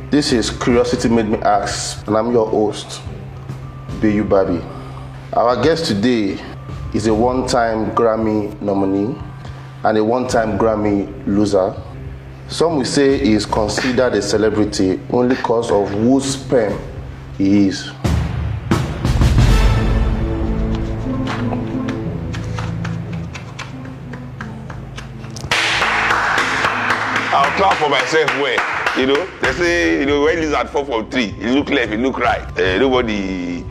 This is Curiosity Made Me Ask, and I'm your host, Bayu Babi. Our guest today is a one-time Grammy nominee and a one-time Grammy loser. Some will say he is considered a celebrity only because of whose sperm he is. I'll clap for myself where, they say, when lizard fall from tree, he look left, he look right. Nobody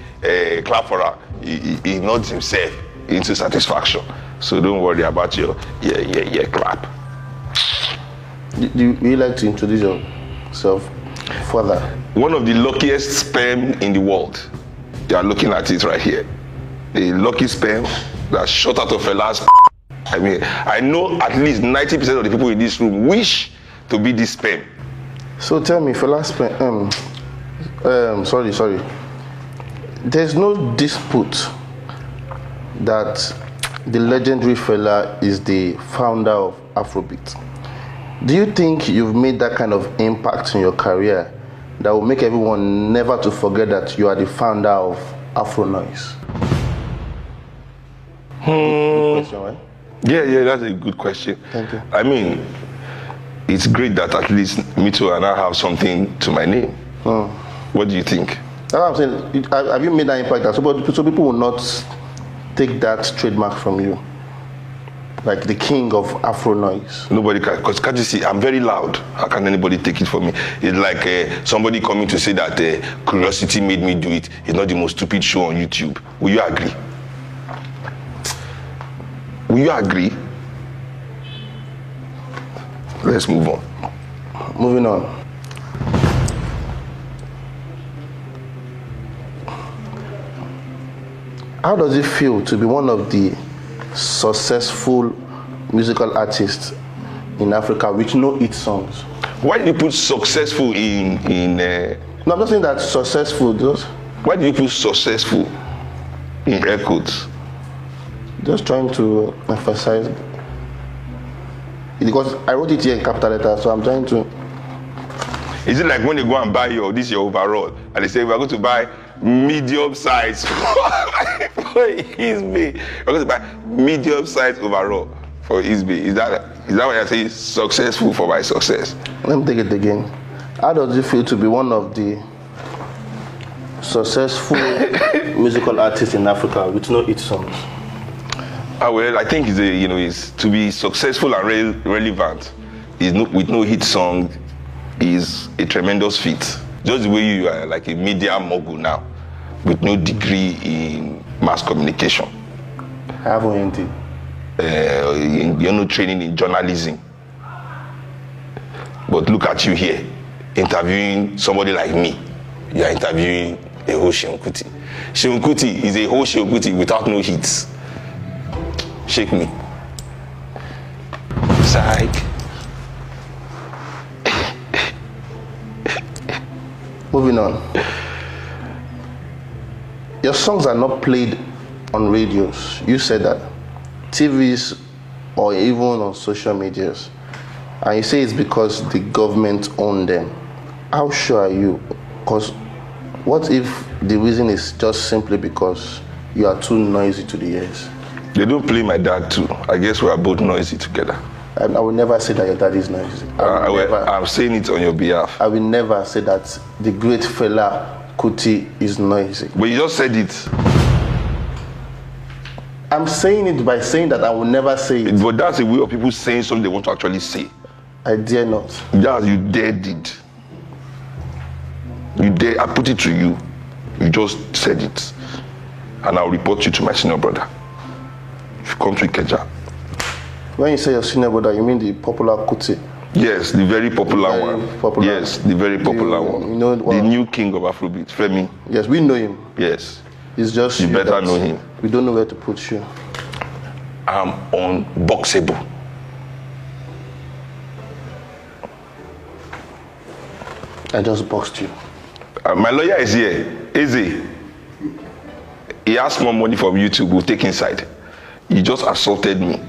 clap for her. He nods himself into satisfaction. So don't worry about your clap. Do you like to introduce yourself further? One of the luckiest sperm in the world. You are looking at it right here. A lucky sperm that shot out of Fela's. I mean, I know at least 90% of the people in this room wish to be this sperm. So tell me, Fela's sperm. Sorry. There's no dispute that the legendary Fela is the founder of Afrobeat. Do you think you've made that kind of impact in your career that will make everyone never to forget that you are the founder of Afro Noise? Good question, right? Yeah, that's a good question. Thank you. I mean, it's great that at least me too and I have something to my name. What do you think? That's what I'm saying. Have you made that impact? So people will not take that trademark from you? Like the king of Afro Noise. Nobody can, because can't you see, I'm very loud. How can anybody take it from me? It's like somebody coming to say that Curiosity made me do it. It's not the most stupid show on YouTube. Will you agree? Will you agree? Let's move on. Moving on. How does it feel to be one of the successful musical artists in Africa with no hit songs? Why did you put successful in No, I'm not saying that successful. Why did you put successful in air quotes? Just trying to emphasize. Because I wrote it here in capital letters, so I'm trying to. Is it like when you go and buy your overall and they say we're going to buy medium size for Isbe? We're going to buy medium size overall for Isbe. Is that why I say successful for my success? Let me take it again. How does it feel to be one of the successful musical artists in Africa with no hit songs? Well, I think it's to be successful and relevant with no hit song is a tremendous feat. Just the way you are like a media mogul now, with no degree in mass communication. I haven't You're no training in journalism. But look at you here, interviewing somebody like me. You are interviewing a whole Seun Kuti. Seun Kuti is a whole Seun Kuti without no hits. Shake me. Psych. Moving on. Your songs are not played on radios. You said that. TVs or even on social medias. And you say it's because the government own them. How sure are you? Because what if the reason is just simply because you are too noisy to the ears? They don't play my dad too. I guess we are both noisy together. I will never say that your dad is noisy. I'm saying it on your behalf. I will never say that the great Fela Kuti is noisy. But you just said it. I'm saying it by saying that I will never say it. But that's a way of people saying something they want to actually say. I dare not. Yes, you dared it. You dare. I put it to you. You just said it. And I'll report you to my senior brother. If you come to Ikeja. When you say your senior brother, you mean the popular Kuti? Yes, the very popular one. Popular. Yes, the very popular one. You know, the new king of Afrobeat, Femi. Yes, we know him. Yes. It's just you better know him. We don't know where to put you. I'm unboxable. I just boxed you. My lawyer is here. Easy. He asked more money from YouTube. We'll take inside. He just assaulted me.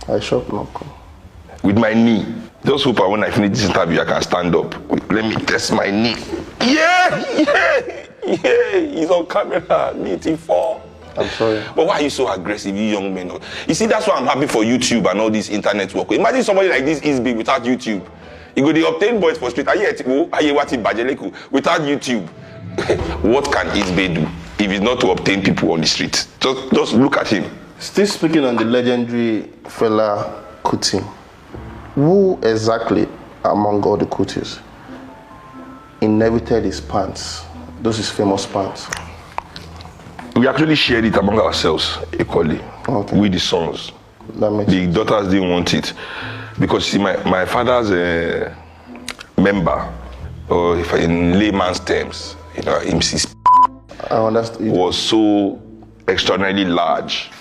I shot Marco. With my knee. Just hope when I finish this interview, I can stand up. Wait, let me test my knee. Yeah. He's on camera. Meeting 4. I'm sorry. But why are you so aggressive, you young men? You see, that's why I'm happy for YouTube and all this internet work. Imagine somebody like this is big without YouTube. You go, they obtain boys for street. Without YouTube. What can Isbe do if it's not to obtain people on the street? Just look at him. Still speaking on the legendary fella Kuti, who exactly among all the Kutis inherited his pants? Those his famous pants. We actually shared it among ourselves equally. Okay. With the sons. The daughters didn't want it because see, my father's member, or if in layman's terms, his I understand. Was so extraordinarily large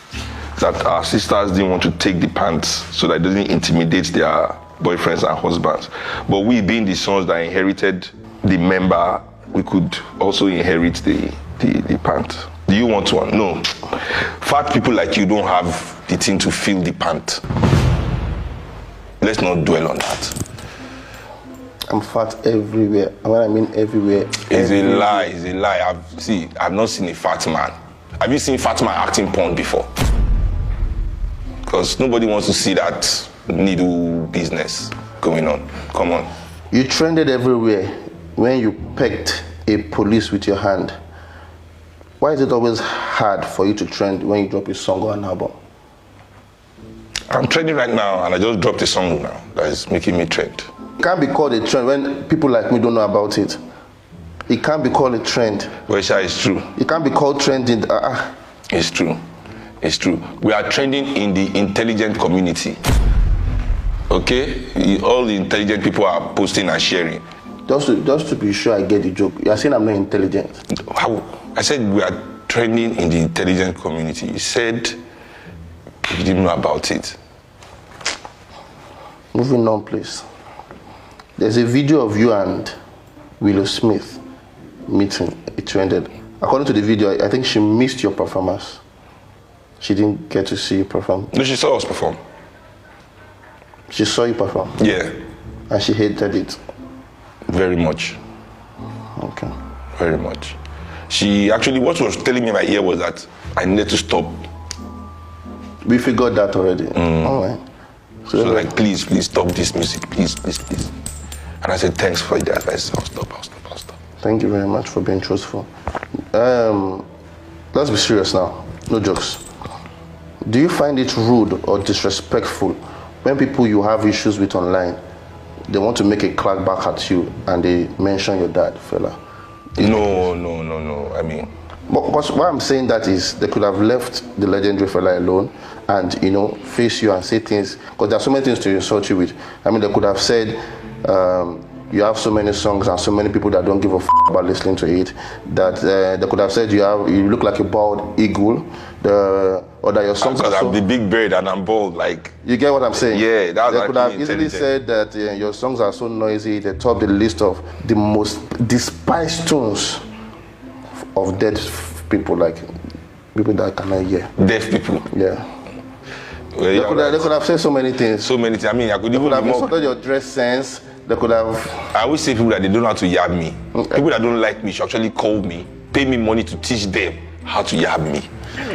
that our sisters didn't want to take the pants so that it doesn't intimidate their boyfriends and husbands. But we, being the sons that inherited the member, we could also inherit the pant. Do you want one? No. Fat people like you don't have the thing to fill the pant. Let's not dwell on that. I'm fat everywhere. And when I mean everywhere, it's a lie. It's a lie. I've not seen a fat man. Have you seen fat man acting porn before? Because nobody wants to see that needle business going on. Come on. You trended everywhere when you pecked a police with your hand. Why is it always hard for you to trend when you drop a song or an album? I'm trending right now, and I just dropped a song now that is making me trend. It can't be called a trend when people like me don't know about it. It can't be called a trend. Well, sure, it's true. It can't be called trending. It's true. It's true. We are trending in the intelligent community. Okay? All the intelligent people are posting and sharing. Just to be sure I get the joke. You're saying I'm not intelligent. How? I said we are trending in the intelligent community. You said you didn't know about it. Moving on, please. There's a video of you and Willow Smith meeting. It trended. According to the video, I think she missed your performance. She didn't get to see you perform. No, she saw us perform. She saw you perform? Yeah. And she hated it? Very much. Okay. Very much. She actually, what she was telling me in my ear was that I needed to stop. We figured that already. All right. So like, please stop this music. Please. And I said, thanks for the advice. I'll stop. Thank you very much for being truthful. Let's be serious now. No jokes. Do you find it rude or disrespectful when people you have issues with online, they want to make a clap back at you and they mention your dad, fella? No. I mean, but why I'm saying that is they could have left the legendary fella alone and face you and say things, because there are so many things to insult you with. I mean, they could have said you have so many songs and so many people that don't give a about listening to it, that they could have said you look like a bald eagle, or that your songs because are I'm the big bird and I'm bald, like. You get what I'm saying? Yeah, that's they could have easily said that your songs are so noisy, they top the list of the most despised tunes of dead people, like people that cannot hear. Deaf people? Yeah. Well, they could have said so many things. So many things. I mean, I could even have insulted your dress sense. They could have. I always say people that they don't know how to yab me. Okay. People that don't like me should actually call me, pay me money to teach them how to yab me.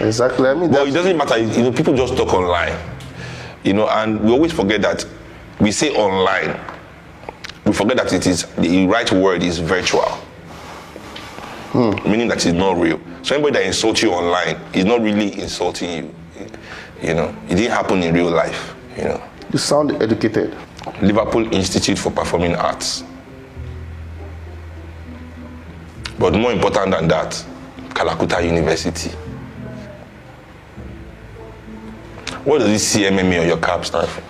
Exactly. I mean, but it doesn't matter. People just talk online. And we always forget that we say online. We forget that it is the right word is virtual. Meaning that it's not real. So anybody that insults you online is not really insulting you. It didn't happen in real life. You sound educated. Liverpool Institute for Performing Arts. But more important than that, Kalakuta University. What does this CMMA on your cap stand for?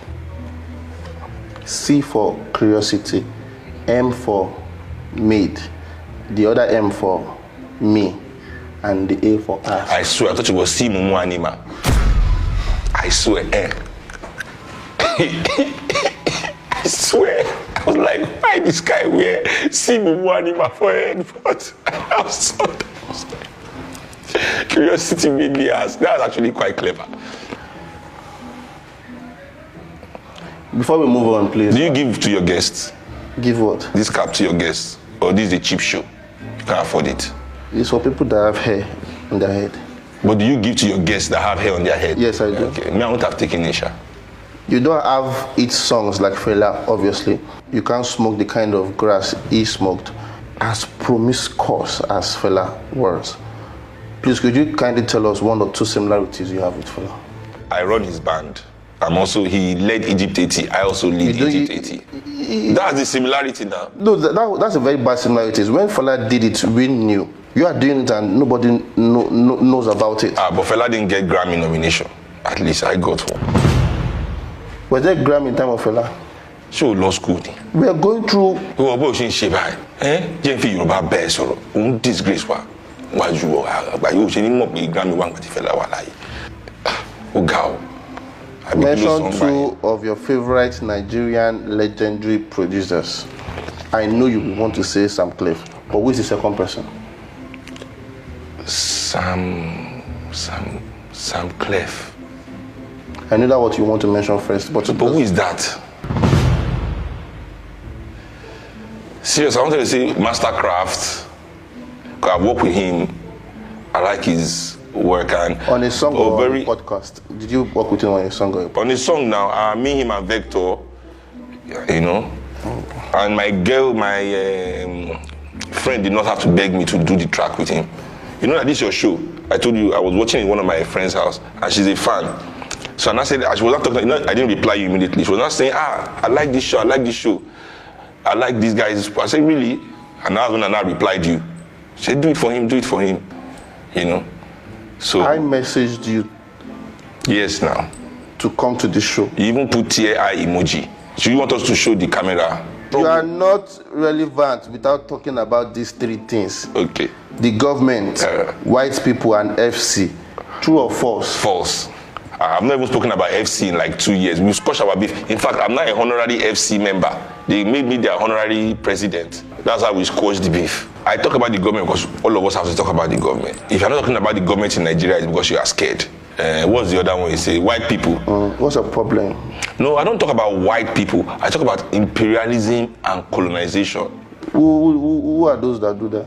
C for curiosity, M for made, the other M for me, and the A for us. I swear, I thought it was C Mumu Anima. I swear, I swear. I was like, why this guy wear C Mumu Anima for head? But I was so curiosity made me ask. That was actually quite clever. Before we move on, please. Do you give to your guests? Give what? This cap to your guests? Or this is a cheap show? You can't afford it. It's for people that have hair on their head. But do you give to your guests that have hair on their head? Yes, I do. Okay, me, I won't have taken it, sha. You don't have hit songs like Fela, obviously. You can't smoke the kind of grass he smoked. As promiscuous as Fela was. Please, could you kindly tell us one or two similarities you have with Fela? I run his band. He led Egypt 80. I also lead Egypt 80. That's the similarity now. No, that's a very bad similarity. When Fela did it, we knew. You are doing it and nobody knows about it. But Fela didn't get Grammy nomination. At least I got one. Was there Grammy in time of Fela? Show law school. We are going through. Oh, boy, she Jennifer Yoruba best or disgrace. Why you Grammy one Fela? Oh, God. Mention two of your favorite Nigerian legendary producers. I know you want to say Sam Clef, but who is the second person? Sam Clef. I know that's what you want to mention first, but who is that? Serious, I wanted to say Mastercraft. I've worked with him. I like his work and on a song or on a podcast. Did you work with him on a song or a podcast? On a song now, me, him and Vector, you know. And my friend did not have to beg me to do the track with him. You know that this is your show. I told you I was watching in one of my friend's house and she's a fan. So I said, she was not talking, I didn't reply you immediately. She was not saying, I like this show, I like these guys. I said, really? And now when I replied you, she said, do it for him, you know. So I messaged you. Yes, now. To come to the show. You even put tear eye emoji. So you want us to show the camera? You are not relevant without talking about these three things. Okay. The government, white people, and FC. True or false? False. I've not even spoken about FC in like 2 years. We squash our beef. In fact, I'm not a honorary FC member. They made me their honorary president. That's how we squash the beef. I talk about the government because all of us have to talk about the government. If you're not talking about the government in Nigeria, it's because you are scared. What's the other one you say? White people. What's the problem? No, I don't talk about white people. I talk about imperialism and colonization. Who are those that do that?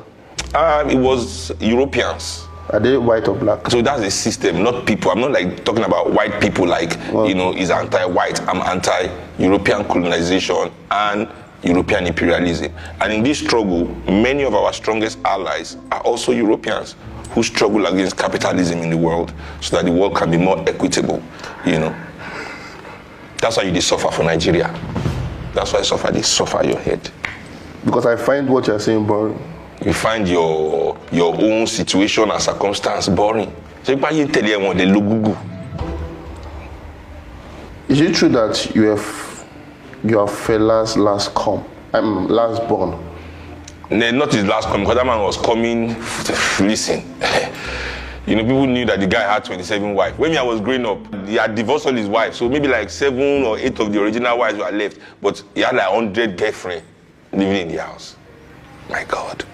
It was Europeans. Are they white or black? So that's a system, not people. I'm not like talking about white people like, is anti-white. I'm anti-European colonization and European imperialism. And in this struggle, many of our strongest allies are also Europeans who struggle against capitalism in the world so that the world can be more equitable, you know. That's why you suffer for Nigeria. That's why they suffer your head. Because I find what you're saying boring. You find your own situation and circumstance boring. Is it true that you are Fela's last born? Not his last coming, because that man was coming. Listen, you know, people knew that the guy had 27 wives. When I was growing up, he had divorced all his wives, so maybe like 7 or 8 of the original wives were left, but he had like 100 girlfriends living in the house. My God.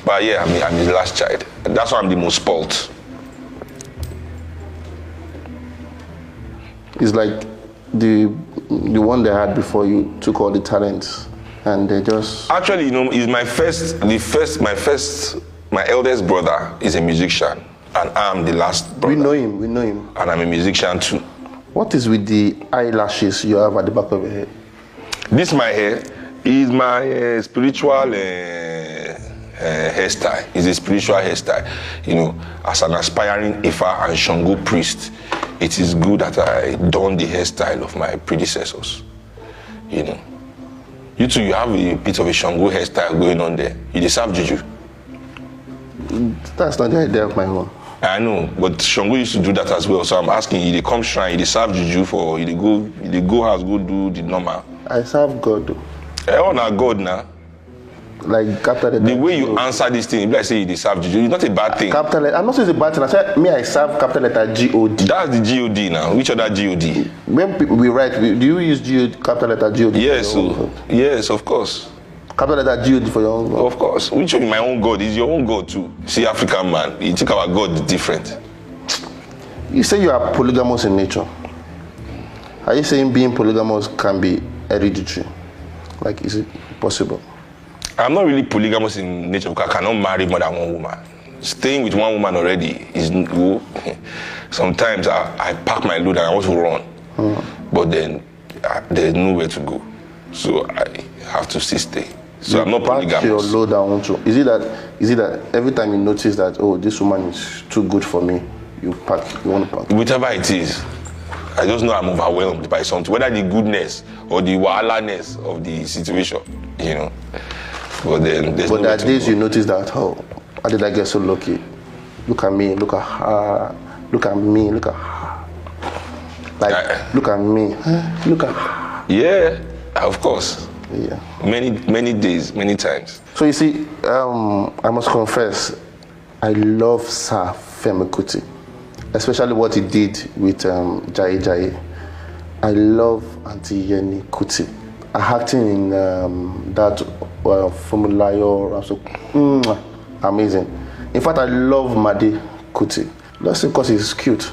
But yeah, I'm his last child. That's why I'm the most spoilt. It's like the one they had before you took all the talents and they just... Actually, you know, my eldest brother is a musician and I'm the last brother. We know him. And I'm a musician too. What is with the eyelashes you have at the back of your head? This my hair is my spiritual hairstyle. It's a spiritual hairstyle. You know, as an aspiring Ifa and Shango priest, it is good that I don the hairstyle of my predecessors. You know. You too, you have a bit of a Shango hairstyle going on there. You deserve juju. That's not the idea of my own. I know, but Shango used to do that as well. So I'm asking you, they come shrine, you deserve juju for you go house, go do the normal. I serve God. Oh, now God now. Like capital letter. The way you answer this thing, if I say you deserve juju, it's not a bad thing. Capital letter. I'm not saying it's a bad thing. I said I serve capital letter G-O-D. That's the G-O-D now. Which other G-O-D? When people we write, do you use capital letter G-O-D? Yes, yes, of course. Capital letter G-O-D for your own God? Of course. Which one is my own God? Is your own God too. See, African man, you think our God is different. You say you are polygamous in nature. Are you saying being polygamous can be hereditary? Like, is it possible? I'm not really polygamous in nature because I cannot marry more than one woman. Staying with one woman already is sometimes I pack my load and I want to run, but then there's nowhere to go, so I have to stay. So I'm not polygamous. Pack your load and want to. Is it that every time you notice that, oh, this woman is too good for me, you want to pack? Whichever it is, I just know I'm overwhelmed by something, whether the goodness or the wahala-ness of the situation, you know. But then there's there are days you notice that, oh, how did I get so lucky? Look at me, look at her, look at me, look at her. Like, look at me, look at her. Yeah, of course. Yeah. Many days, many times. So you see, I must confess, I love Sir Seun Kuti, especially what he did with Jai Jai. I love Auntie Yeni Kuti. Acting in that Formulayo, so amazing. In fact, I love Madi Kuti. That's because he's cute.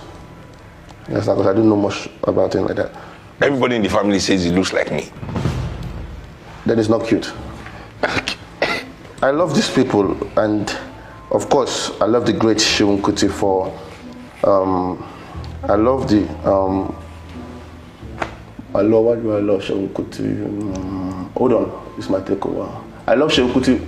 Yes, because I don't know much about him like that. Everybody in the family says he looks like me. That is not cute. I love these people, and of course, I love the great Seun Kuti for. I love the. Why do I love Seun Kuti? Hold on, this might take a while. I love Seun Kuti.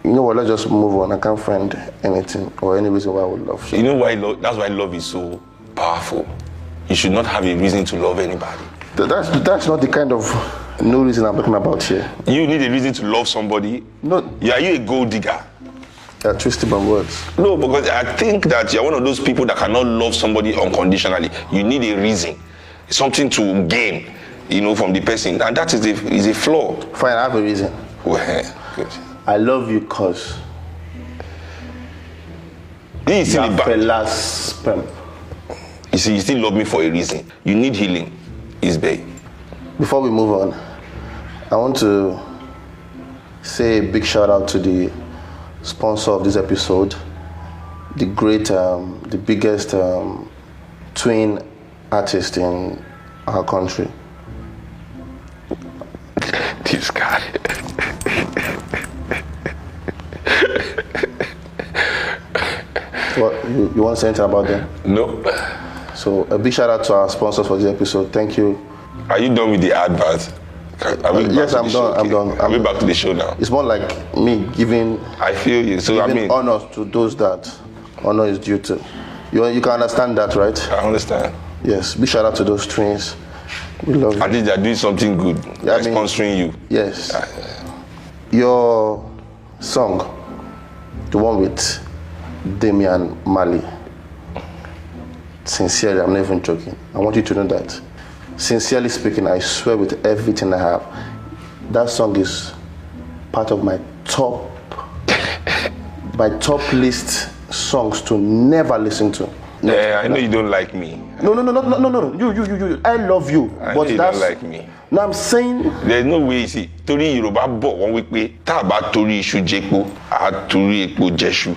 You know what? Let's just move on. I can't find anything or any reason why I would love Seun. You know why? That's why love is so powerful. You should not have a reason to love anybody. That's not the kind of no reason I'm talking about here. You need a reason to love somebody. No. Yeah, are you a gold digger? You're twisting my words. No, because I think that you're one of those people that cannot love somebody unconditionally. You need a reason, something to gain, you know, from the person, and that is a flaw. Fine, I have a reason. Well, good. I love you because this is your fella's sperm. You see, you still love me for a reason. You need healing. Is babe. Before we move on, I want to say a big shout out to the sponsor of this episode, the great, the biggest twin artist in our country. This guy. What, you want to say anything about them? No. So a big shout out to our sponsors for this episode. Thank you. Are you done with the advert? Yes, I'm done. I'm done. Are we back to the show now? It's more like me giving. I feel you. So giving honor to those that honor is due to. You can understand that, right? I understand. Yes. Big shout out to those twins. We love you. At least they're doing something good. They're sponsoring you. Yes. Your song, the one with Damian Marley. Sincerely, I'm not even joking. I want you to know that. Sincerely speaking, I swear with everything I have, that song is part of my top list songs to never listen to. Yeah, I know you don't like me. No. You. I love you. I know you don't like me. No, I'm saying. There's no way, see. Torí Yorùbá bọ̀ wọ́n wípé tá a bá torí iṣu jẹ́po, a torí epo jẹ́ṣu.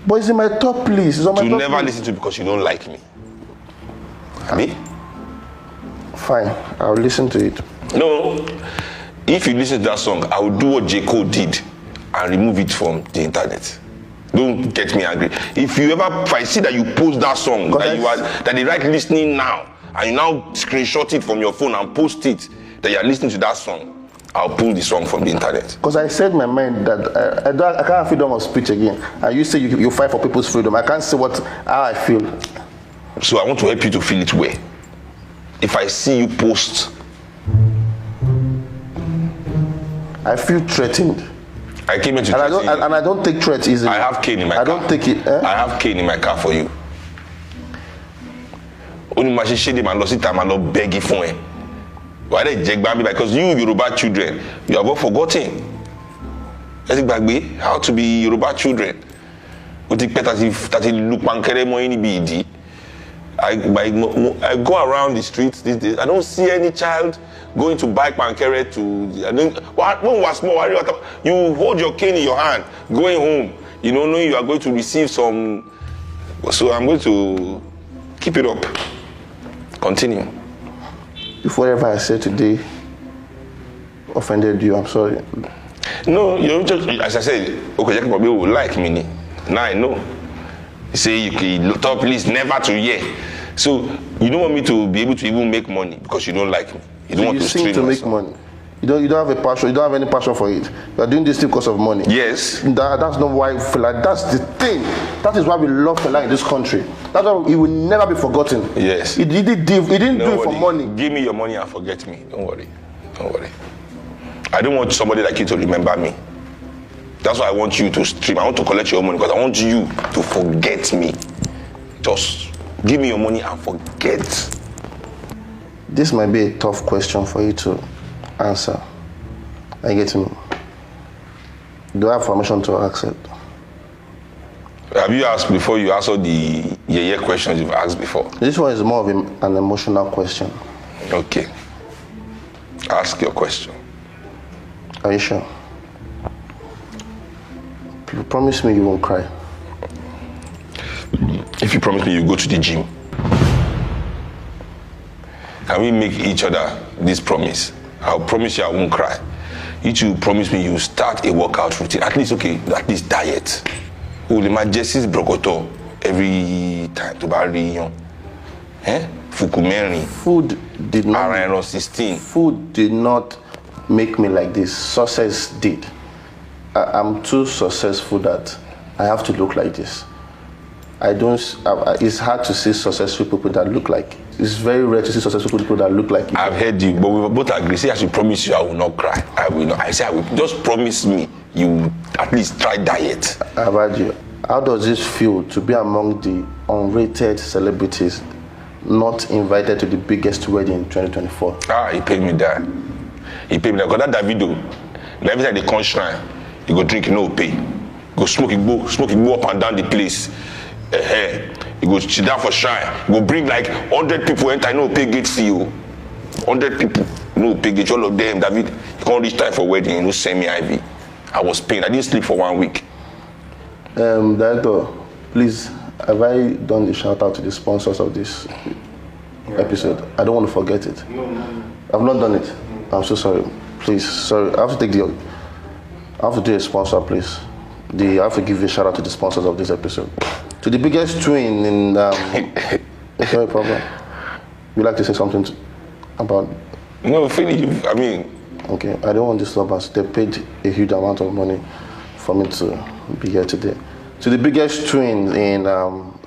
But it's in my top list. It's on my top never list. Listen to it because you don't like me. Me? Fine, I'll listen to it. No, if you listen to that song, I will do what J. Cole did and remove it from the internet. Don't get me angry. If I see that you post that song, that they write listening now, and you now screenshot it from your phone and post it, that you're listening to that song, I'll pull the song from the internet. Because I said in my mind that I can't have freedom of speech again. And you say you fight for people's freedom. I can't say how I feel. So I want to help you to feel it well. If I see you post, I feel threatened. I came here to threaten you. And I don't take threats easily. I have cane in my car. I don't take it. I have cane in my car for you. Only my shady man lost it time and not begging for him. Why they jeg me? Because you Yoruba children, you have all forgotten. Let's back how to be Yoruba children. What it better if that look pankere mo any BD. I go around the streets these days. I don't see any child going to buy pankere to. When was small, you hold your cane in your hand, going home. You know, knowing you are going to receive some. So I'm going to Keep it up. Continue. If whatever I said today offended you, I'm sorry. No, you just, as I said, okay, people will like me. Now I know. You say you top list never to hear. So you don't want me to be able to even make money because you don't like me. You don't want to sing to make money. You don't have a passion. You don't have any passion for it. You are doing this thing because of money. Yes. That's not why Fela. That's the thing. That is why we love Fela in this country. That's why he will never be forgotten. Yes. He didn't do it for money. Give me your money and forget me. Don't worry. Don't worry. I don't want somebody like you to remember me. That's why I want you to stream. I want to collect your money because I want you to forget me. Just give me your money and forget. This might be a tough question for you to answer. I get to know. Do I have permission to ask it? Have you asked before you answer the questions you've asked before? This one is more of an emotional question. Okay. Ask your question. Are you sure? Promise me you won't cry. If you promise me you go to the gym, can we make each other this promise? I'll promise you I won't cry. You two promise me you start a workout routine. At least diet. Jesse's brocoto every time to buy young. Fukumeri. Food did not. 16. Food did not make me like this. Success did. I'm too successful that I have to look like this. It's hard to see successful people that look like. It's very rare to see successful people that look like. I've heard you, but we both agree. Say I should promise you I will not cry. I will not. I say I will. Just promise me you at least try diet. I've heard you. How does this feel to be among the unrated celebrities not invited to the biggest wedding in 2024? He paid me that. He paid me that. Because that Davido, every time they come shrine, you go drink, you no pay. Go smoke, you go up and down the place. You go sit down for shrine. You go bring like 100 people enter, no pay gate fee. 100 people, no pay gate. All of them, David, you can't reach time for wedding, you know, send me IV. I was paying. I didn't sleep for 1 week. Director, please, have I done the shout out to the sponsors of this episode? I don't want to forget it. No. I've not done it. I'm so sorry. Please, sorry. I have to do a sponsor, please. I have to give a shout out to the sponsors of this episode. To the biggest twin in it's no problem. You like to say something about? No, Philly, I mean. Okay, I don't want to disturb us. They paid a huge amount of money for me to be here today. To the biggest twin in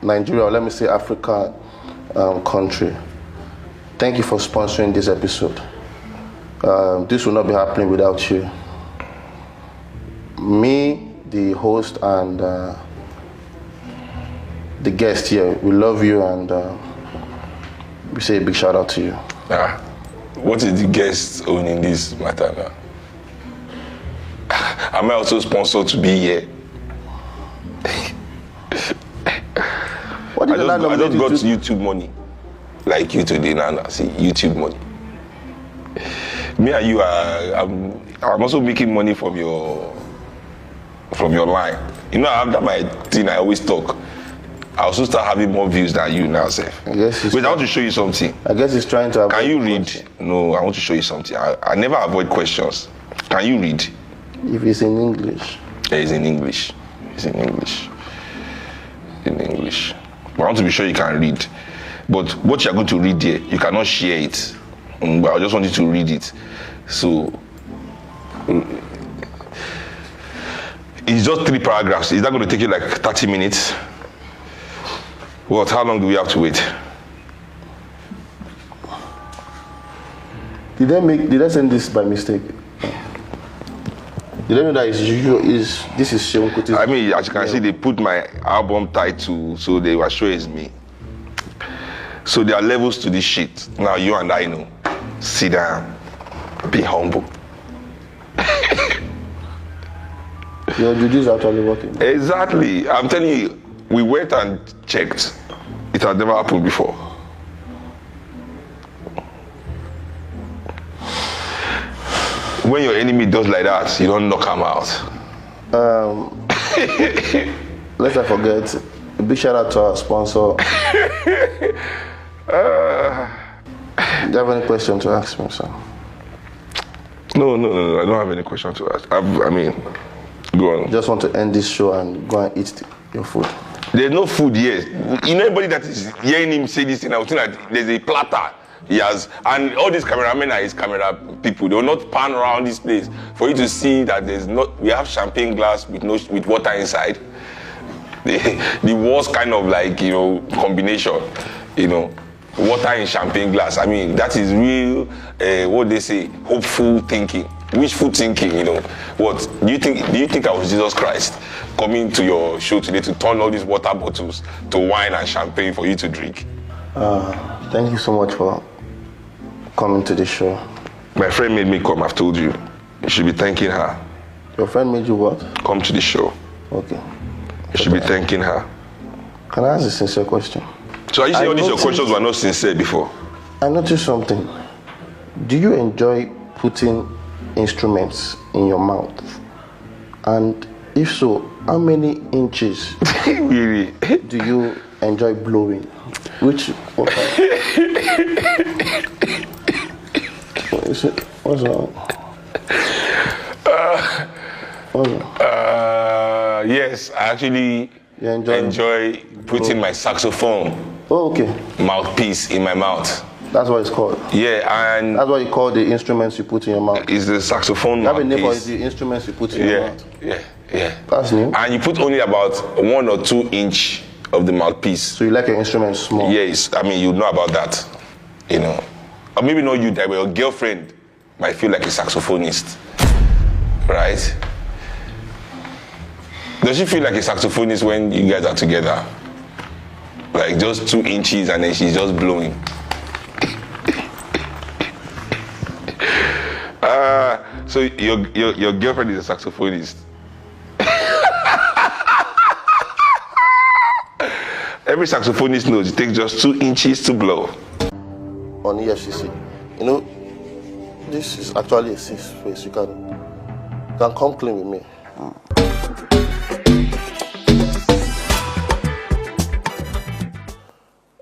Nigeria, or let me say Africa country, thank you for sponsoring this episode. This will not be happening without you. Me, the host, and the guest here, we love you and we say a big shout out to you. What is the guest owning this matter now? Am I also sponsored to be here? What did I just got YouTube money. Like you today now, see, YouTube money. Me and you I'm also making money from your line. You know, I have that my thing I always talk. I also start having more views than you now, Seth. I guess Wait, I want to show you something. I guess he's trying to avoid. Can you read? No, I want to show you something. I never avoid questions. Can you read? If it's in English. Yeah, it's in English. It's in English. In English. But I want to be sure you can read. But what you're going to read here, you cannot share it. But I just want you to read it. So, it's just 3 paragraphs. Is that going to take you like 30 minutes? What? How long do we have to wait? Did I send this by mistake? Did I know that this is Seun Kuti? I mean, as you can see, they put my album title, so they were sure it's me. So there are levels to this shit. Now you and I know. Sit down. Be humble. Your juju is actually working. Exactly. I'm telling you, we went and checked. It had never happened before. When your enemy does like that, you don't knock him out. Let's not forget, A big shout out to our sponsor. Do you have any question to ask me, sir? No. I don't have any question to ask. I mean, go on. Just want to end this show and go and eat your food. There's no food here. You know, anybody that is hearing him say this thing, I was saying that there's a platter he has, and all these cameramen are his camera people. They will not pan around this place for you to see that there's not. We have champagne glass with water inside. The worst kind of combination, water in champagne glass. I mean, that is real. What they say, hopeful thinking, wishful thinking. What do you think? Do you think I was Jesus Christ coming to your show today to turn all these water bottles to wine and champagne for you to drink? Thank you so much for coming to the show. My friend made me come. I've told you. You should be thanking her. Your friend made you what? Come to the show. Okay. You should be thanking her. Can I ask a sincere question? So are you saying all these your questions were not sincere before? I noticed something. Do you enjoy putting instruments in your mouth? And if so, how many inches Really? do you enjoy blowing? What is it? What's wrong? Yes, I actually enjoy putting my saxophone mouthpiece in my mouth. That's what it's called. Yeah, and that's what you call the instruments you put in your mouth. Is the saxophone mouthpiece. That name for the instruments you put in your mouth. Yeah. That's new. And you put only about 1 or 2 inch of the mouthpiece. So you like your instrument small? Yes, I mean you know about that, or maybe not you, but your girlfriend might feel like a saxophonist, right? Does she feel like a saxophonist when you guys are together? Like just 2 inches and then she's just blowing. So your girlfriend is a saxophonist. Every saxophonist knows it takes just 2 inches to blow. On EFCC, this is actually a safe space. You can come clean with me.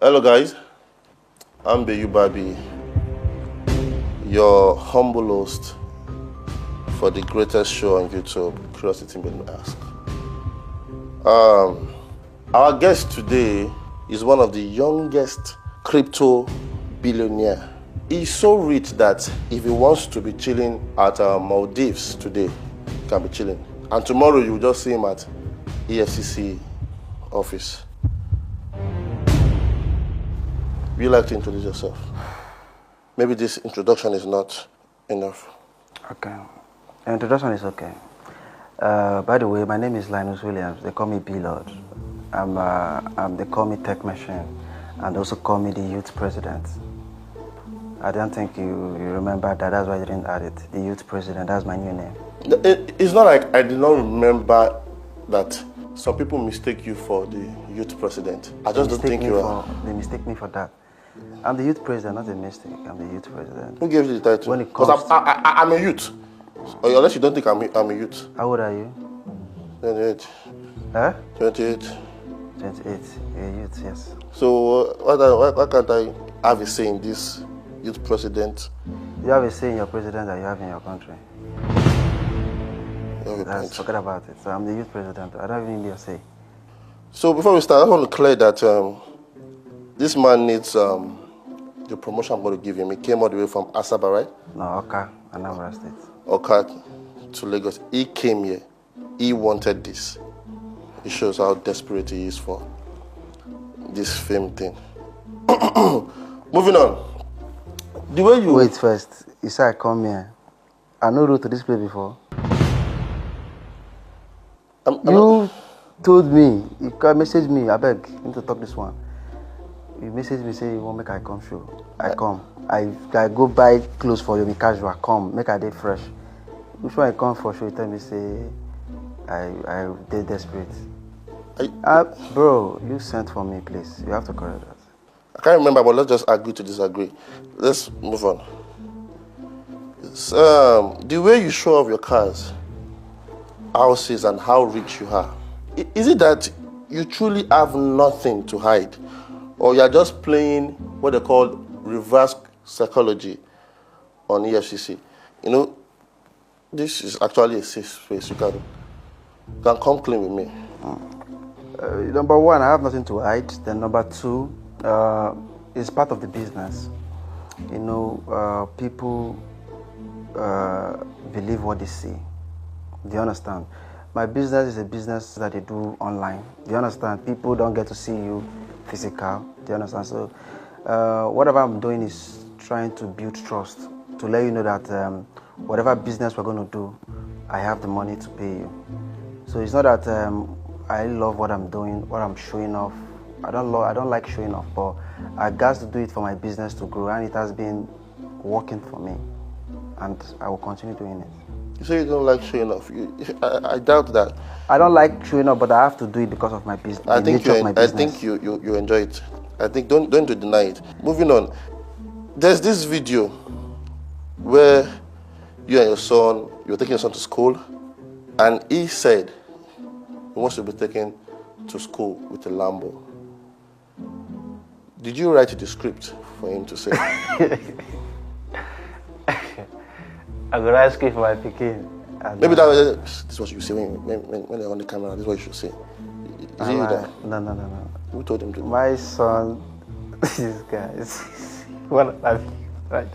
Hello guys, I'm Bayu Babi, your humble host for the greatest show on YouTube, Curiosity Made Me Ask. Our guest today is one of the youngest crypto billionaire. He's so rich that if he wants to be chilling at Maldives today, he can be chilling. And tomorrow you will just see him at EFCC office. Would you like to introduce yourself? Maybe this introduction is not enough. Okay. The introduction is okay. By the way, my name is Linus Williams. They call me Blord. They call me Tech Machine, and also call me the Youth President. I don't think you remember that. That's why you didn't add it. The Youth President. That's my new name. It's not like I did not remember that. Some people mistake you for the Youth President. I just don't think you are. They mistake me for that. I'm the Youth President, not a mistake. I'm the Youth President. Who gave you the title? Because I'm a youth. Or unless you don't think I'm a youth. How old are you? 28. Huh? 28. 28. You're a youth, yes. So why can't I have a say in this Youth President? You have a say in your president that you have in your country. Forget about it. So I'm the Youth President. I don't even need your say. So before we start, I want to clear that this man needs the promotion I'm going to give him. He came all the way from Asaba, right? No, Oka, Anambra State. Oka to Lagos. He came here. He wanted this. It shows how desperate he is for this fame thing. Moving on. The way you... Wait first. You said I come here. I no road to this place before. You told me, you can message me, I beg, you need to talk this one. You message me, say you want make I come show. I come. I go buy clothes for you, me casual, come, make I day fresh. Which one I come for show, you tell me, say, I dey desperate. Bro, you sent for me, please. You have to correct that. I can't remember, but let's just agree to disagree. Let's move on. The way you show off your cars, houses, and how rich you are, is it that you truly have nothing to hide, or you're just playing what they call reverse psychology on EFCC. You know, this is actually a safe space. You can come clean with me. Number one, I have nothing to hide. Then number two, it's part of the business. You know, people believe what they see. Do you understand? My business is a business that they do online. Do you understand? People don't get to see you physical. Do you understand? So whatever I'm doing is trying to build trust, to let you know that whatever business we're going to do, I have the money to pay you. So it's not that I love what I'm doing, what I'm showing off. I don't like showing off, but I got to do it for my business to grow, and it has been working for me, and I will continue doing it. You say you don't like showing off. I doubt that. I don't like showing off, but I have to do it because of my business. I think you enjoy it. I think don't deny it. Moving on, there's this video where you and your son, you're taking your son to school, and he said he wants to be taken to school with a Lambo. Did you write the script for him to say? I go write script for my pikin. Maybe this is what you say when they're on the camera. This is what you should say. Is it you that? No. Who told him to? My son, this guy is one of my right.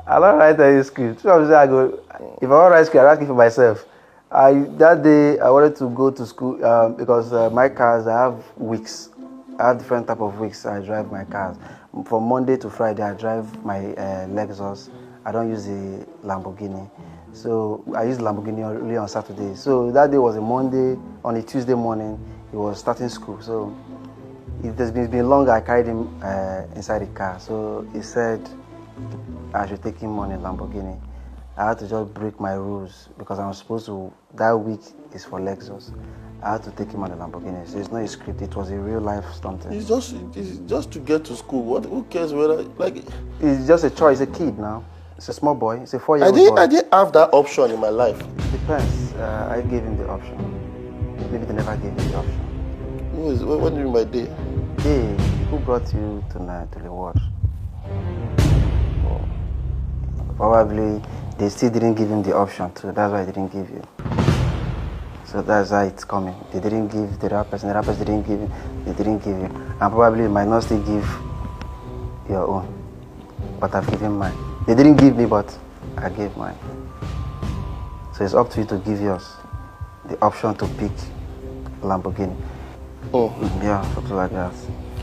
I don't write any script. So if I want to write script, I write it for myself. That day I wanted to go to school because my cars, I have weeks. I have different type of weeks I drive my cars. From Monday to Friday I drive my Lexus. I don't use the Lamborghini. So I use Lamborghini only on Saturday. So that day was a Monday. On a Tuesday morning, he was starting school. So it's been long. I carried him inside the car. So he said I should take him on a Lamborghini. I had to just break my rules because I was supposed to. That week is for Lexus. I had to take him on a Lamborghini. So it's not a script. It was a real life something. It's just to get to school. Who cares whether like? It's just a choice. It's a kid now. It's a small boy. It's a 4-year-old boy. I didn't have that option in my life. It depends. I gave him the option. Maybe they never gave him the option. What do you mean by day? Hey, who brought you tonight to the world? Oh, probably they still didn't give him the option too. That's why they didn't give you. So that's how it's coming. They didn't give the other person didn't give him, they didn't give you. And probably you might not still give your own. But I've given mine. They didn't give me, but I gave mine. So it's up to you to give yours. The option to pick Lamborghini. Oh. Yeah, something like that.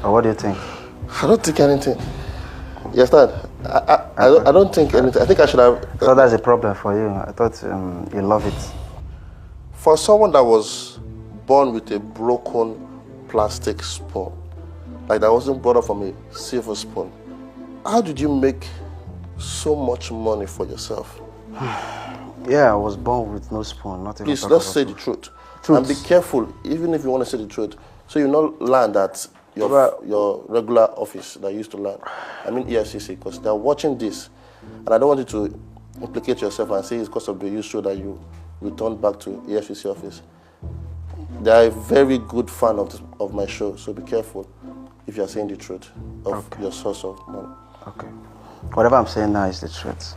Or what do you think? I don't think anything. You understand? I don't think anything. I think I should have... So that's a problem for you. I thought you love it. For someone that was born with a broken plastic spoon, like that wasn't brought up from a silver spoon, how did you make so much money for yourself? Yeah, I was born with no spoon. Not even. Please, let's say the truth. And be careful, even if you want to say the truth, so you not land at your regular office that you used to land. I mean EFCC, because they're watching this, and I don't want you to implicate yourself and say it's because of the use show that you returned back to EFCC office. They are a very good fan of my show, so be careful if you are saying the truth of your source of money. Okay. Whatever I'm saying now is the truth.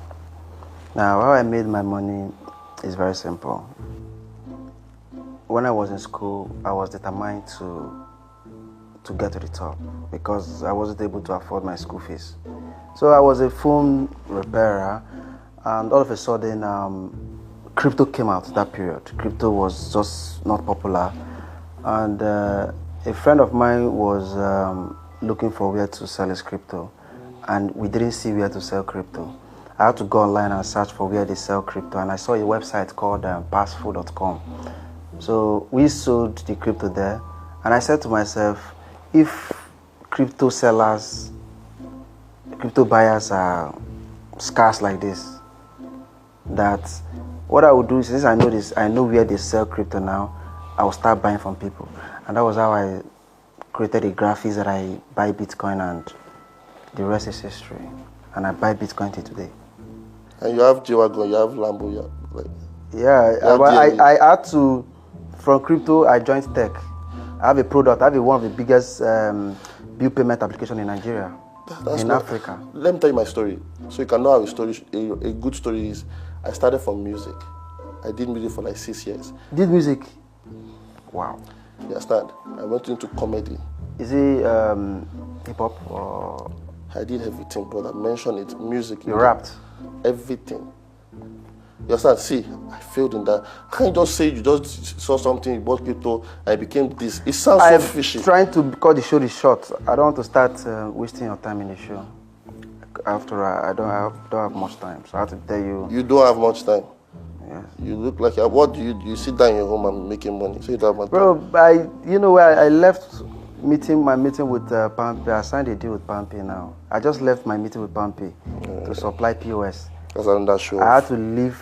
Now, how I made my money is very simple. When I was in school, I was determined to get to the top because I wasn't able to afford my school fees. So I was a phone repairer, and all of a sudden, crypto came out that period. Crypto was just not popular, and a friend of mine was looking for where to sell his crypto, and we didn't see where to sell crypto. I had to go online and search for where they sell crypto, and I saw a website called passful.com. So we sold the crypto there, and I said to myself, if crypto buyers are scarce like this, that what I would do is, since I know where they sell crypto now, I will start buying from people. And that was how I created a graphics that I buy Bitcoin, and the rest is history. And I buy Bitcoin till today. And you have G-Wagon, you have Lambo, I had to, from crypto, I joined tech. I have a product. I have one of the biggest bill payment application in Nigeria, in Africa. Let me tell you my story, so you can know how a good story is. I started from music. I did music for like 6 years. Did music? Wow. You understand? I went into comedy. Is it hip hop or? I did everything, but I mentioned it. Music. You rapped? Everything. You understand? See, I failed in that. I can't just say you just saw something, you bought crypto, and it became this. It sounds so fishy. I'm trying to cut the show short. I don't want to start wasting your time in the show. After I don't have much time, so I have to tell you. You don't have much time. Yes. You look like what do you sit down in your home and making money? So you don't have much Bro, time. I left my meeting with Pampi. I signed a deal with Pampi now. I just left my meeting with Pampi to supply POS. That's another show. I had to leave.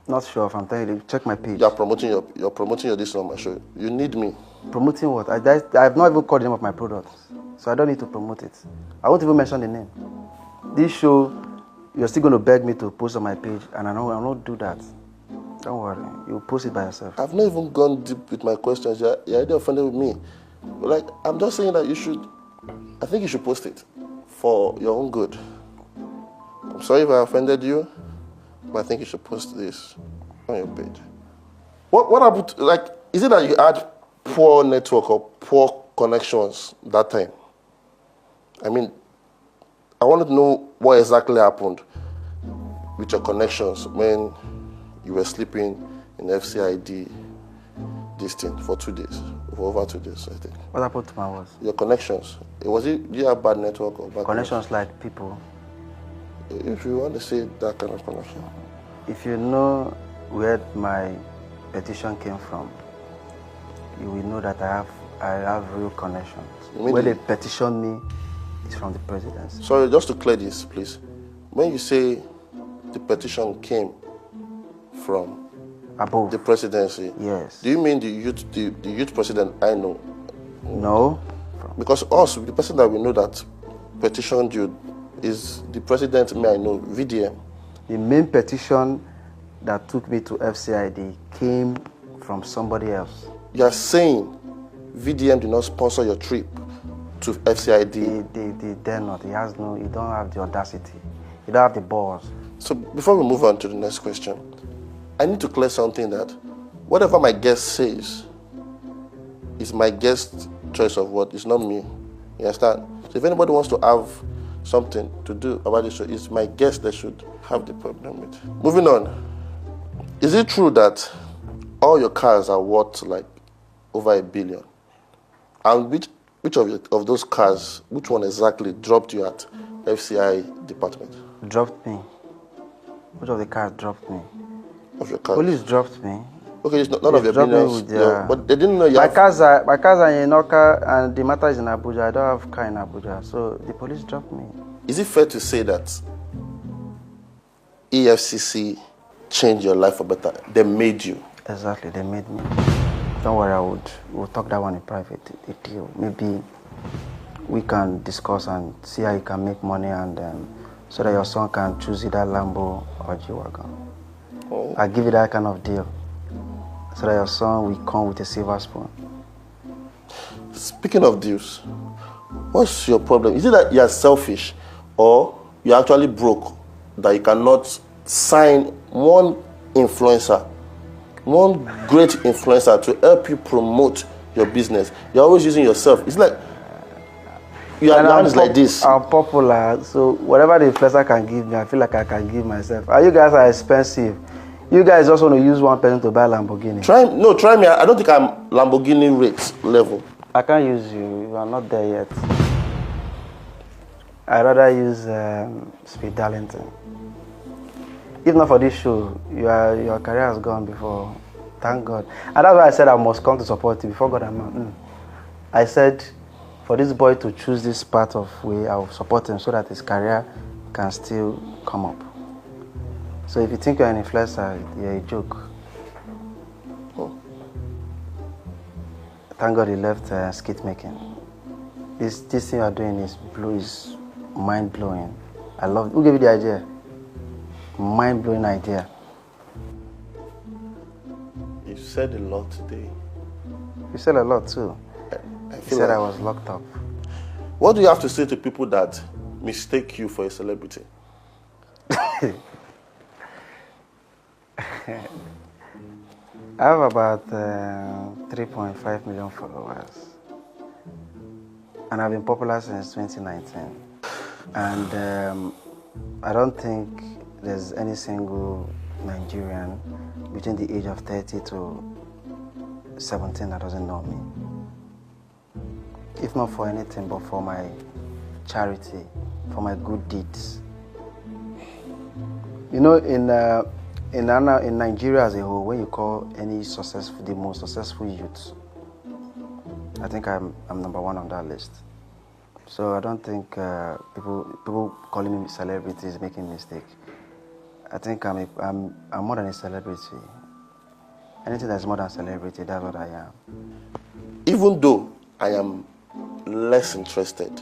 Not sure if I'm telling you. Check my page. You're promoting your this on my show. You need me. Promoting what? I've not even called the name of my product, so I don't need to promote it. I won't even mention the name. This show, you're still going to beg me to post on my page, and I won't do that. Don't worry, you'll post it by yourself. I've not even gone deep with my questions. You're already offended with me. Like, I'm just saying that I think you should post it for your own good. I'm sorry if I offended you, but I think you should post this on your page. What happened? Like, is it that you had poor network or poor connections that time? I mean, I wanted to know what exactly happened with your connections when you were sleeping in FCID this thing for 2 days, for over 2 days, I think. What happened to my was? Your connections. Do you have bad network or bad connections? Like people. If you want to say that kind of connection. If you know where my petition came from, you will know that I have real connections. Where they petitioned me is from the presidency. Sorry, just to clear this, please. When you say the petition came from above the presidency, yes. Do you mean the youth president I know? No. Because the person that we know that petitioned you is the president I know, VDM. The main petition that took me to FCID came from somebody else. You are saying VDM did not sponsor your trip to FCID? They dare not. You don't have the audacity. You don't have the balls. So before we move on to the next question, I need to clear something that whatever my guest says is my guest's choice of word. It's not me. You understand? So if anybody wants to have something to do about this show, it's my guest that should have the problem with. Moving on. Is it true that all your cars are worth like over $1 billion? And which of those cars, which one exactly dropped you at FCI department? Dropped me. Which of the cars dropped me? Of your cars? Police dropped me. Okay, it's none of your billions. But they didn't know you my cars are in Inoka and the matter is in Abuja. I don't have a car in Abuja, so the police dropped me. Is it fair to say that EFCC changed your life for better? They made you. Exactly, they made me. Don't worry, we'll talk that one in private. The deal. Maybe we can discuss and see how you can make money, and so that your son can choose either Lambo or G-Wagon. Oh. I'll give you that kind of deal, so that your son will come with a silver spoon. Speaking of deals, what's your problem? Is it that you're selfish, or you're actually broke, that you cannot sign one influencer, one great influencer to help you promote your business? You're always using yourself. It's like your hand is like this. I'm popular, so whatever the influencer can give me, I feel like I can give myself. And you guys are expensive. You guys just want to use one person to buy Lamborghini. Try me. I don't think I'm Lamborghini rate level. I can't use you. You are not there yet. I'd rather use Speed Darlington. If not for this show, your career has gone before. Thank God. And that's why I said I must come to support you before God and man. I said, for this boy to choose this path of way, I will support him so that his career can still come up. So if you think you're an influencer, you're a joke. Oh. Thank God he left skit making. This thing you're doing is mind blowing. I love it. Who gave you the idea? Mind blowing idea. You said a lot today. You said a lot too. I You feel said like, I was locked up. what do you have to say to people that mistake you for a celebrity? I have about 3.5 million followers. And I've been popular since 2019. And I don't think there's any single Nigerian between the age of 30 to 17 that doesn't know me. If not for anything, but for my charity, for my good deeds. You know, in Nigeria as a whole, when you call any successful, the most successful youth, I think I'm number one on that list. So I don't think people calling me celebrity is making a mistake. I think I'm more than a celebrity. Anything that's more than celebrity, that's what I am. Even though I am less interested,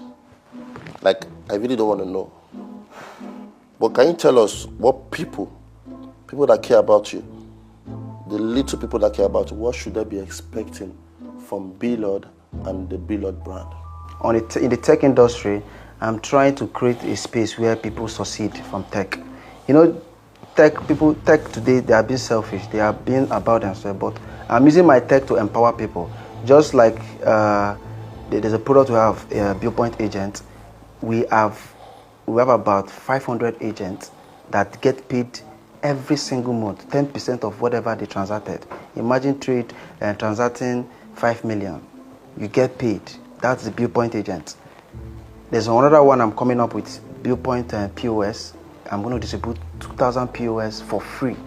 like I really don't want to know. But can you tell us what people that care about you, the little people that care about you, what should they be expecting from Blord and the Blord brand? In the tech industry, I'm trying to create a space where people succeed from tech. You know, tech today, they are being selfish. They are being about themselves. But I'm using my tech to empower people. Just like there's a product we have, Viewpoint Agent. We have about 500 agents that get paid every single month, 10% of whatever they transacted. Imagine trade transacting 5 million. You get paid. That's the Viewpoint Agent. There's another one I'm coming up with, Viewpoint POS. I'm going to distribute 2,000 POS for free.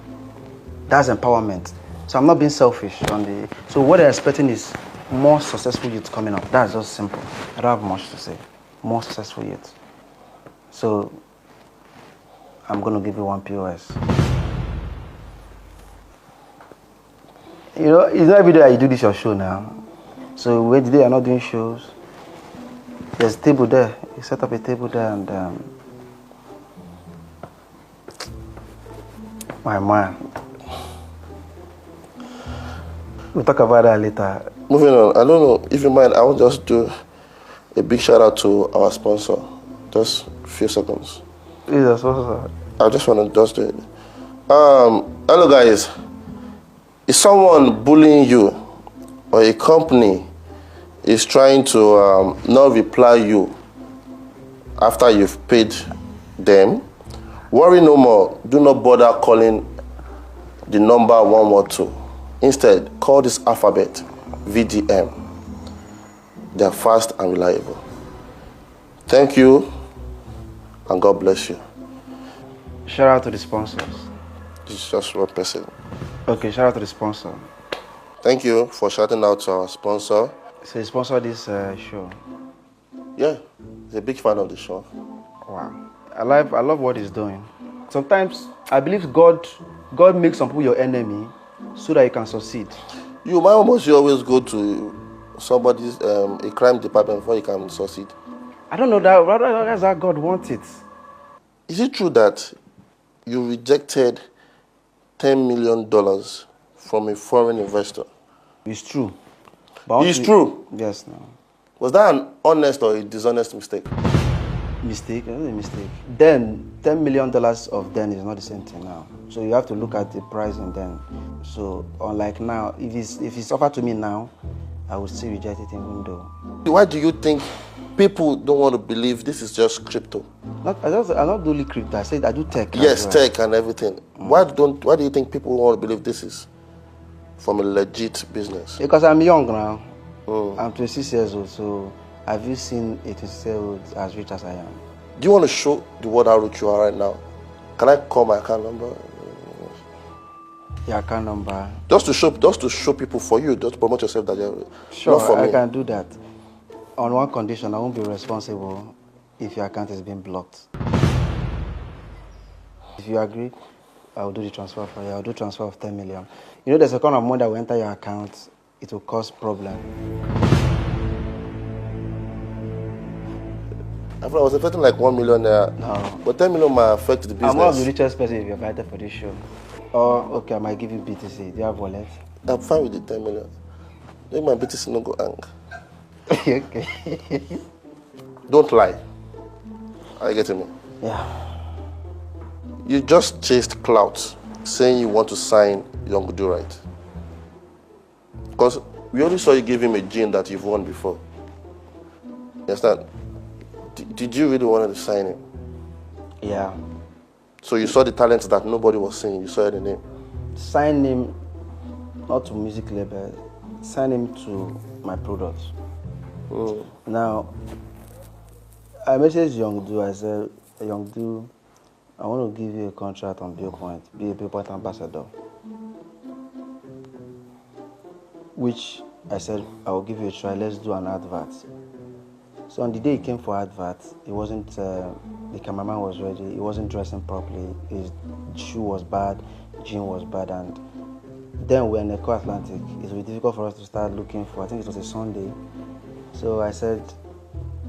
That's empowerment. So I'm not being selfish on the. So what they're expecting is more successful youths coming up. That's just simple. I don't have much to say. More successful youths. So I'm going to give you one POS. You know, it's not every day you do this your show now. So when today you're not doing shows, there's a table there. You set up a table there and my man. We'll talk about that later. Moving on, I don't know if you mind, I will just do a big shout out to our sponsor. Just a few seconds. Who's the sponsor? I just want to just do it. Hello guys. Is someone bullying you or a company is trying to not reply you after you've paid them? Worry no more. Do not bother calling the number 112. Instead, call this alphabet VDM. They are fast and reliable. Thank you and God bless you. Shout out to the sponsors. This is just one person. Okay, shout out to the sponsor. Thank you for shouting out to our sponsor. So he sponsored this show. Yeah, he's a big fan of the show. Wow. I love what he's doing. Sometimes I believe God makes some people your enemy so that you can succeed. You might almost always go to somebody's a crime department before you can succeed. I don't know that. That's how God wants it. Is it true that you rejected $10 million from a foreign investor? It's true. It's true? Yes, no. Was that an honest or a dishonest mistake? Mistake? That's a mistake. Then, $10 million of then is not the same thing now. So you have to look at the price and then. So, unlike now, if it's offered to me now, I would still reject it even though. Why do you think people don't want to believe this is just crypto? I don't do only crypto. I said I do tech. Yes, tech and everything. Why do you think people want to believe this is from a legit business? Because I'm young now. I'm 26 years old, so have you seen a 26-year-old as rich as I am? Do you want to show the world how rich you are right now? Can I call my account number? Your account number? Just to show people for you, just promote yourself that you're sure, not for me. I can do that. On one condition, I won't be responsible if your account is being blocked. If you agree, I will do the transfer for you. I'll do transfer of 10 million. You know, there's a kind of money that will enter your account. It will cause problem. I was expecting like 1 million there. No. But 10 million might affect the business. I'm one of the richest person if you're invited for this show. Or, okay, I might give you BTC. Do you have wallet? I'm fine with the 10 million. Make my BTC no go hang. Okay. Don't lie. Are you getting me? Yeah. You just chased clout, saying you want to sign Young Do Right. Because we only saw you give him a gene that you've won before. You understand? Did you really want to sign him? Yeah. So you saw the talents that nobody was seeing. You saw the name. Sign him, not to music label, sign him to my products. Now, I messaged Young Do. I said, Young Do, I want to give you a contract on Billpoint, be a Billpoint ambassador. Which I said, I will give you a try, let's do an advert. So on the day he came for advert, he wasn't, the cameraman was ready, he wasn't dressing properly, his shoe was bad, gym was bad, and then we're in Eco Atlantic. It was difficult for us to start looking for, I think it was a Sunday. So I said,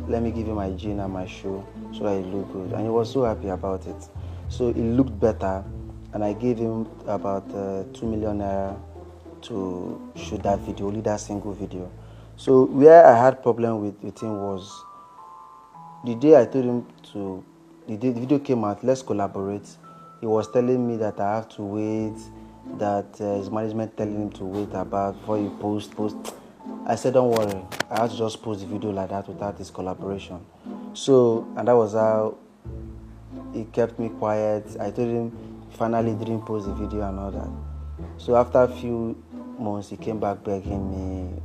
let me give you my jean and my shoe so that it looked good. And he was so happy about it. So it looked better, and I gave him about 2 million naira to shoot that video, only that single video. So where I had problem with him was the day I told him to, the day the video came out, let's collaborate. He was telling me that I have to wait, that his management telling him to wait about before you post. I said, don't worry, I have to just post the video like that without this collaboration. So, and that was how he kept me quiet. I told him, finally didn't post the video and all that. So after a few months, he came back begging me,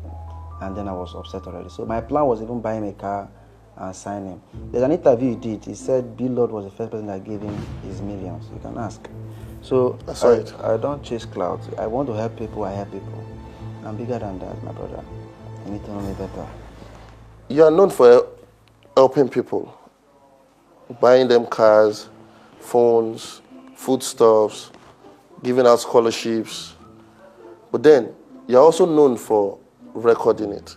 and then I was upset already. So my plan was even buy him a car and sign him. There's an interview he did. He said Blord was the first person that gave him his millions. You can ask. So That's right. I don't chase clouds. I want to help people, I help people. I'm bigger than that, my brother. You need to know me better. You are known for helping people, buying them cars, phones, foodstuffs, giving out scholarships. But then you're also known for recording it.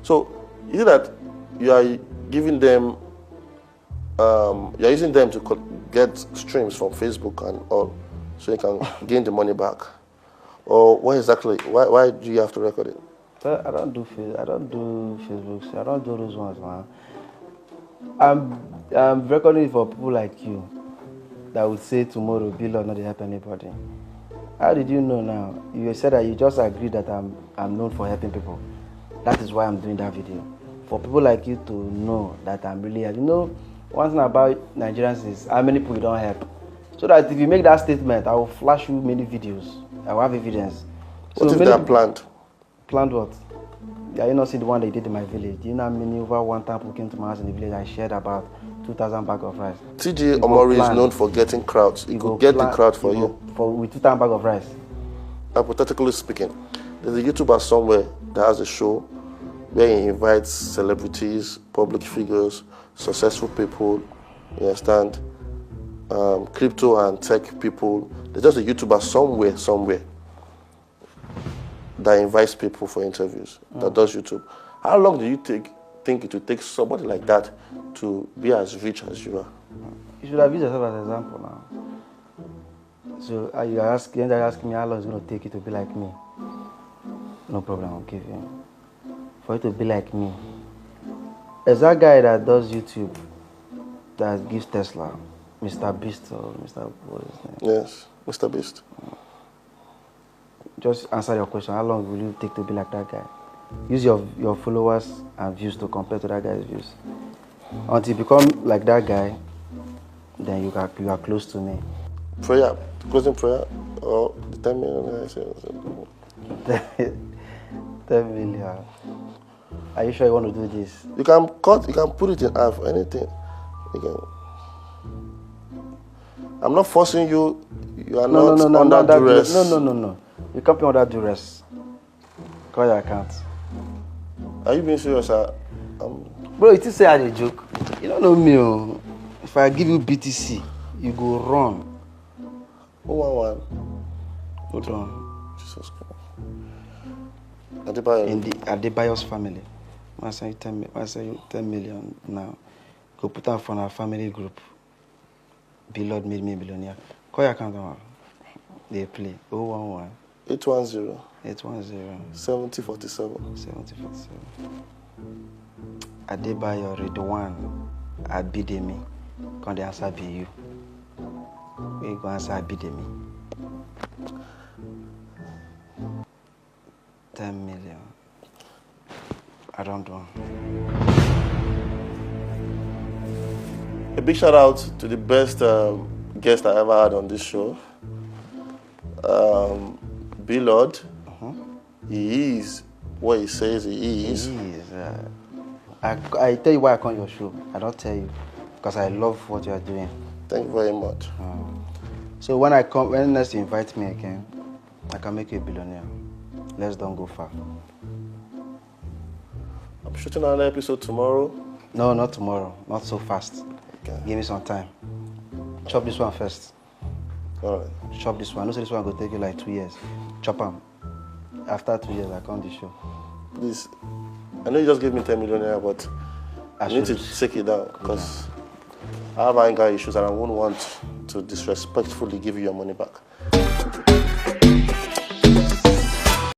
So is it that you are giving them, you're using them to get streams from Facebook and all, so you can gain the money back? Or what exactly? Why do you have to record it? I don't do Facebook. I don't do those ones, man. I'm recording it for people like you that would say tomorrow, Blord not to help anybody. How did you know now? You said that you just agreed that I'm known for helping people. That is why I'm doing that video. For people like you to know that I'm really helping. You know, one thing about Nigerians is how many people you don't help. So that if you make that statement, I will flash you many videos. I will have evidence. What if they are planned? Planned what? Yeah, you not see the one they did in my village. Do you know how many over 1,000 people came to my house in the village? I shared about 2,000 bags of rice. TJ Omori is known for getting crowds. He could get the crowd for you. With 2,000 bags of rice. Hypothetically speaking, there's a YouTuber somewhere that has a show where he invites celebrities, public figures, successful people, you understand, crypto and tech people. There's just a YouTuber somewhere that invites people for interviews, that does YouTube. How long do you think it will take somebody like that to be as rich as you are? You should have used yourself as an example now. So you're asking me how long it's going to take you to be like me. No problem, I'll give you. For you to be like me. There's that guy that does YouTube that gives Tesla, Mr. Beast or Mr. What is his name? Yes, Mr. Beast. Just answer your question. How long will you take to be like that guy? Use your followers and views to compare to that guy's views. Until you become like that guy, then you are close to me. Prayer, closing prayer, or the 10 million I said. 10 million. Are you sure you want to do this? You can put it in half, anything. You can. I'm not forcing you. You are not under duress. No. You can't be under duress. Call your account. Are you being serious? Bro, you still say as a joke. You don't know me. Oh. If I give you BTC, you go run. 011. Hold on. Jesus Christ. In the Adebayo's family. I say you 10 million now. Go put that for our family group. Blord made me a billionaire. Call your account now. They play 011. 810. 810. 7047. 7047. Adebayo Ridwan at Bidemi. Can the answer be you? We go answer Bidemi. 10 million. Around one. A big shout out to the best guest I ever had on this show. Blord. He is what he says he is. He is. I tell you why I come your show. I don't tell you because I love what you are doing. Thank you very much. So when I come, when next you invite me again, I can make you a billionaire. Let's don't go far. I'm shooting another episode tomorrow. No, not tomorrow. Not so fast. Okay. Give me some time. Chop this one first. All right. Chop this one. I know this one will take you like 2 years. Chop them. After 2 years, I come the show. Please, I know you just gave me 10 million naira, but I need to take it down because I have anger issues and I won't want to disrespectfully give you your money back.